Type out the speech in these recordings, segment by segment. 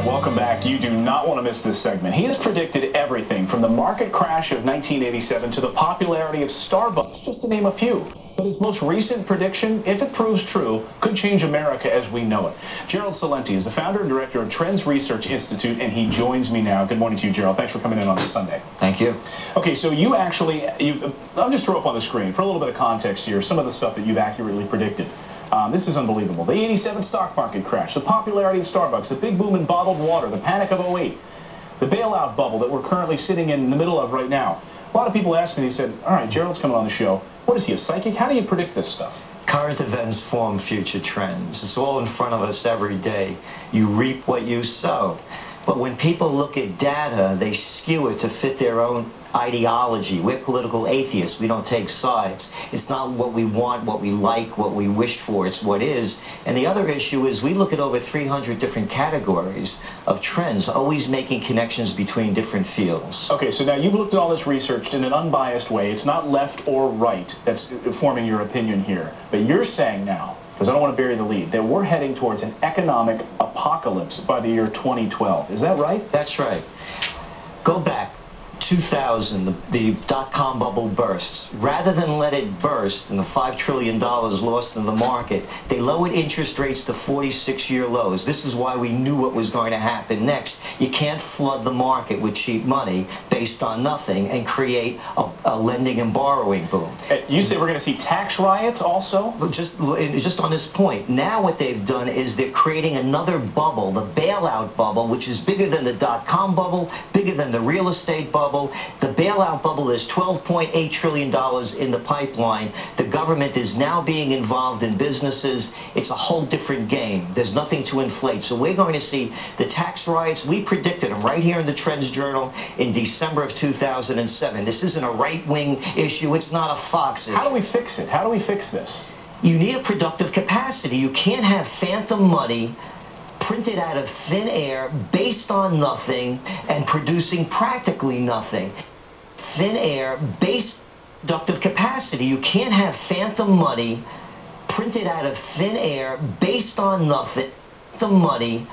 welcome back. You do not want to miss this segment. He has predicted everything from the market crash of 1987 to the popularity of Starbucks, just to name a few. But his most recent prediction, if it proves true, could change America as we know it. Gerald Celente is the founder and director of Trends Research Institute, and he joins me now. Good morning to you, Gerald. Thanks for coming in on this Sunday. Thank you. Okay, so I'll just throw up on the screen, for a little bit of context here, some of the stuff that you've accurately predicted. This is unbelievable. The 87 stock market crash, the popularity of Starbucks, the big boom in bottled water, the panic of '08, the bailout bubble that we're currently sitting in the middle of right now. A lot of people asked me, they said, all right, Gerald's coming on the show. What is he, a psychic? How do you predict this stuff? Current events form future trends. It's all in front of us every day. You reap what you sow. But when people look at data, they skew it to fit their own ideology. We're political atheists. We don't take sides. It's not what we want, what we like, what we wish for. It's what is. And the other issue is we look at over 300 different categories of trends, always making connections between different fields. Okay, so now you've looked at all this research in an unbiased way. It's not left or right that's forming your opinion here. But you're saying now, because I don't want to bury the lead, that we're heading towards an economic apocalypse by the year 2012. Is that right? That's right. Go back. 2000, the dot-com bubble bursts. Rather than let it burst and the $5 trillion lost in the market, they lowered interest rates to 46-year lows. This is why we knew what was going to happen next. You can't flood the market with cheap money based on nothing and create a lending and borrowing boom. You say we're going to see tax riots also? Just on this point, now what they've done is they're creating another bubble, the bailout bubble, which is bigger than the dot-com bubble, bigger than the real estate bubble. The bailout bubble is $12.8 trillion in the pipeline. The government is now being involved in businesses. It's a whole different game. There's nothing to inflate. So we're going to see the tax riots. We predicted them right here in the Trends Journal in December of 2007. This isn't a right-wing issue. It's not a Fox issue. How do we fix it? How do we fix this? You need a productive capacity. You can't have phantom money printed out of thin air, based on nothing, and producing practically nothing. Thin air, based productive capacity. You can't have phantom money printed out of thin air, based on nothing. Phantom money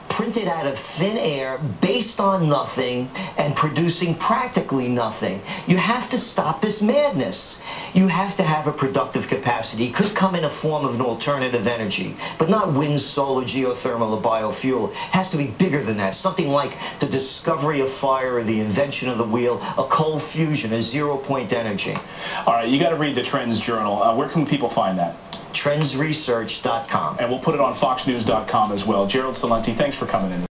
printed out of thin air, based on nothing, and producing practically nothing. You have to stop this madness. You have to have a productive capacity. It could come in a form of an alternative energy, but not wind, solar, geothermal, or biofuel. It has to be bigger than that. Something like the discovery of fire, or the invention of the wheel, a cold fusion, a zero-point energy. All right, you got to read the Trends Journal. Where can people find that? TrendsResearch.com. And we'll put it on FoxNews.com as well. Gerald Celente, thanks for coming in.